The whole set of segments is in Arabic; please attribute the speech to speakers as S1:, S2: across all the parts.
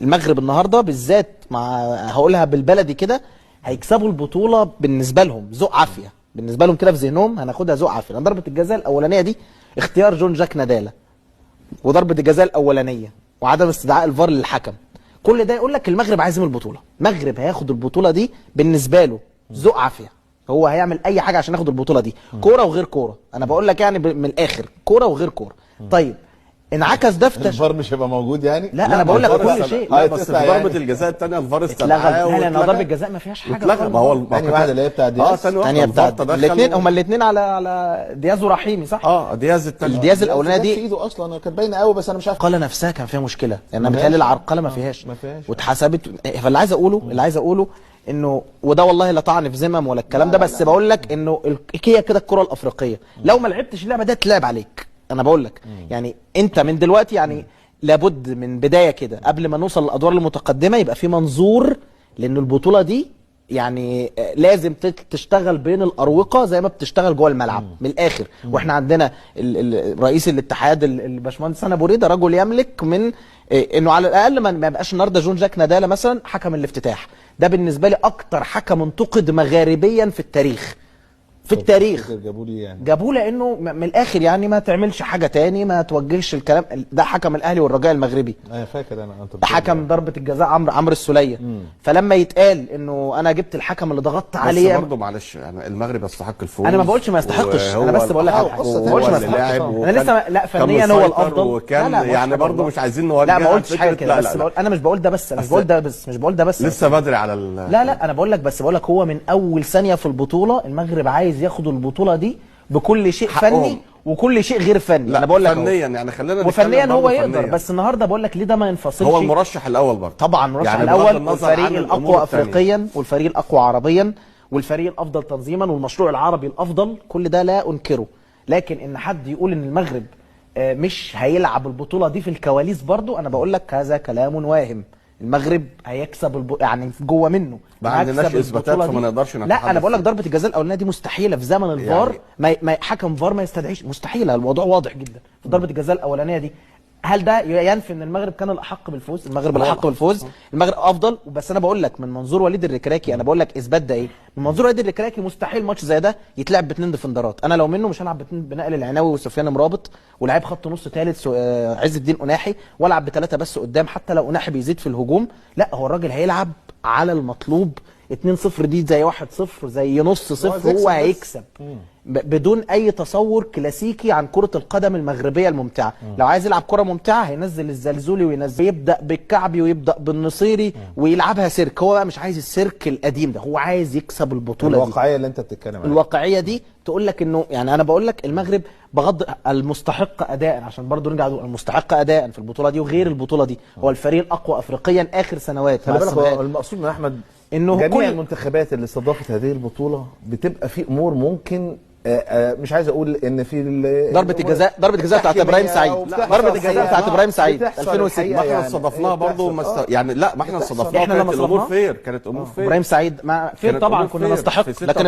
S1: المغرب النهارده بالذات مع هقولها بالبلدي كده هيكسبوا البطوله بالنسبه لهم ذوق عافيه، بالنسبه لهم كده في ذهنهم هناخدها ذوق عافيه. لان ضربه الجزاء الاولانيه دي اختيار جون جاك نادالا، وضربه الجزاء الاولانيه وعدم استدعاء الفار للحكم، كل ده يقول لك المغرب عايز من البطوله. المغرب هياخد البطوله دي بالنسبه له ذوق عافيه، هو هيعمل اي حاجه عشان ياخد البطوله دي، كوره وغير كوره. انا بقول لك يعني من الاخر كوره وغير كوره. طيب انعكس ده في
S2: الفار مش هيبقى موجود يعني؟
S1: لا انا بقول لك كل شيء.
S3: لا بس في ضربه الجزاء الثانيه الفار استدعاها.
S1: لا لان ضربه الجزاء ما فيهاش حاجه.
S3: ما هو
S2: ثاني واحده اللي هي بتاع دياز.
S1: ثانيه بتاع الاثنين، هما الاثنين على دياز ورحيمي صح؟
S3: دياز الثانيه.
S1: دياز الاولانيه دي
S2: في ايده اصلا كانت باينه قوي، بس انا مش عارف
S1: العرقله نفسها كان فيها مشكله، لان يعني بيتهيألي العرقله ما فيهاش واتحسبت. فاللي عايز اقوله انه وده والله لا طعن في ذمم ولا الكلام ده، بس بقول لك انه هي كده الكره الافريقيه لو ما لعبتش اللعبه دي تلعب عليك. انا بقول لك يعني انت من دلوقتي يعني لابد من بدايه كده قبل ما نوصل للادوار المتقدمه يبقى في منظور، لان البطوله دي يعني لازم تشتغل بين الاروقه زي ما بتشتغل جوه الملعب من الاخر. واحنا عندنا رئيس الاتحاد الباشمهندس هنا بوريده رجل يملك من انه على الاقل ما يبقاش النهارده جون جاك نادالا مثلا حكم الافتتاح. ده بالنسبه لي اكتر حكم انتقد مغاربيا في التاريخ. في التاريخ جابوه لانه من الاخر يعني ما تعملش حاجه تاني، ما توجهش الكلام. ده حكم الاهلي والرجاء المغربي.
S2: انا فاكر انا
S1: حكم ضربه الجزاء عمرو السوليه. فلما يتقال انه انا جبت الحكم اللي ضغطت عليه،
S3: بس برضه معلش يعني المغرب يستحق الفوز.
S1: انا ما بقولش ما يستحقش، انا بس بقول لك على حاجه. ما بقولش ما يستحقش، انا لسه لا فنيا هو الافضل
S3: وكان يعني برضه مش عايزين نوجه.
S1: لا ما قلتش حاجه كده، بس انا مش بقول ده بس، انا مش بقول ده بس
S3: لسه بدري على
S1: لا انا بقول لك، بس بقول لك هو من اول ثانيه في البطوله المغرب عايز ياخد البطوله دي بكل شيء فني وكل شيء غير فني. انا بقول لك
S3: فنيا يعني خلينا
S1: وفنيا هو يقدر، بس النهارده بقول لك ليه ده ما ينفصلش.
S3: هو المرشح الاول برضه
S1: طبعا المرشح يعني الاول، والفريق الاقوى افريقيا والفريق الاقوى عربيا والفريق الافضل تنظيما والمشروع العربي الافضل، كل ده لا انكره. لكن ان حد يقول ان المغرب مش هيلعب البطوله دي في الكواليس برضه، انا بقول لك هذا كلام واهم. المغرب هيكسب يعني جوه منه
S3: ما عندناش اثباتات فما نقدرش نتحدث.
S1: لا انا بقول لك ضربه الجزاء الاولانيه دي مستحيله في زمن الفار يعني ما حكم فار ما يستدعيش، مستحيله. الموضوع واضح جدا في ضربه الجزاء الاولانيه دي. هل ده ينفي ان المغرب كان الاحق بالفوز؟ المغرب الاحق بالفوز، المغرب افضل. بس انا بقول لك من منظور وليد الركراكي، انا بقول لك اثبات ده ايه؟ من منظور وليد الركراكي مستحيل ماتش زي ده يتلعب باثنين ديفندرات. انا لو منه مش هلعب باثنين، بنقل العناوي وسفيان مرابط ولاعب خط نص ثالث عز الدين قناحي، والعب بثلاثه بس قدام حتى لو قناحي بيزيد في الهجوم. لا هو الراجل هيلعب على المطلوب. 2-0 دي زي 1-0 زي نص صفر، هو هيكسب بدون اي تصور كلاسيكي عن كرة القدم المغربية الممتعة. لو عايز يلعب كرة ممتعة هينزل الزلزولي وينزل، يبدأ بالكعبي ويبدأ بالنصيري ويلعبها سيرك. هو بقى مش عايز السيرك القديم ده، هو عايز يكسب البطولة دي.
S2: الواقعية اللي انت بتتكلم عنها،
S1: الواقعية دي تقول لك انه يعني انا بقول لك المغرب بغض المستحق اداء، عشان برضو نرجع المستحق اداء في البطولة دي وغير البطولة دي هو الفريق الاقوى افريقيا اخر سنوات.
S2: خلي بالك المقصود من احمد انه جميع كل المنتخبات اللي استضافت هذه البطولة بتبقى في امور ممكن مش عايز اقول ان في
S1: ضربه الجزاء بتاعت ابراهيم سعيد، ضربه الجزاء بتاعت ابراهيم سعيد 2006
S3: ما احنا استضفناها برضه يعني لا ما احنا استضفناها
S1: احنا لما
S3: الامور فير، كانت امور فير.
S1: ابراهيم سعيد ما فير طبعا كنا نستحق، لكن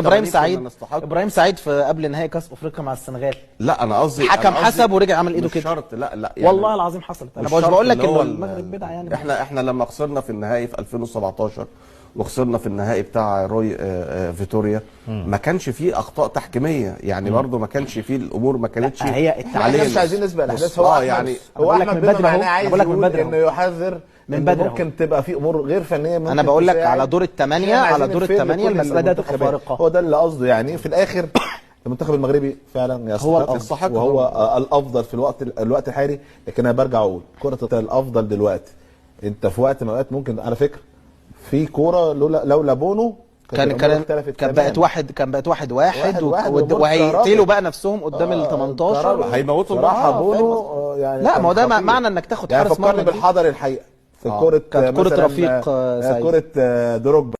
S1: ابراهيم سعيد في قبل نهائي كاس افريقيا مع السنغال
S3: لا انا قصدي
S1: حكم حسب ورجع عمل ايده كده.
S3: شرط لا يعني
S1: والله العظيم حصلت. انا مش بقول لك انه المغرب بدعه يعني.
S3: احنا لما خسرنا في النهائي في 2017 وخسرنا في النهائي بتاع روي فيتوريا ما كانش فيه اخطاء تحكيميه يعني برضه ما كانش فيه الامور ما كانتش
S1: هي
S2: علينا. مش عايزين نسبق الاحداث. هو يعني
S1: هو احمد بن بدر عايز
S2: يقول انه يحذر من بدري ممكن تبقى في امور غير فنيه.
S1: انا بقول لك على دور الثمانيه، على دور الثمانيه المساله ده تبقى فارقه.
S2: هو ده اللي قصده يعني. في الاخر المنتخب المغربي فعلا يستحق وهو الافضل في الوقت الحالي. لكن انا برجع اقول كره الافضل دلوقتي انت في وقت من الاوقات ممكن على فكره في كوره لولا بونو
S1: كان بقت واحد وهيقتلوا بقى نفسهم قدام ال 18
S3: هيموتوا
S2: بصراحه بونو يعني.
S1: لا ما هو ده معنى انك تاخد حارس مرمى.
S2: فكرني بالحضري الحقيقه في كره
S1: رفيق
S2: كره دروجبا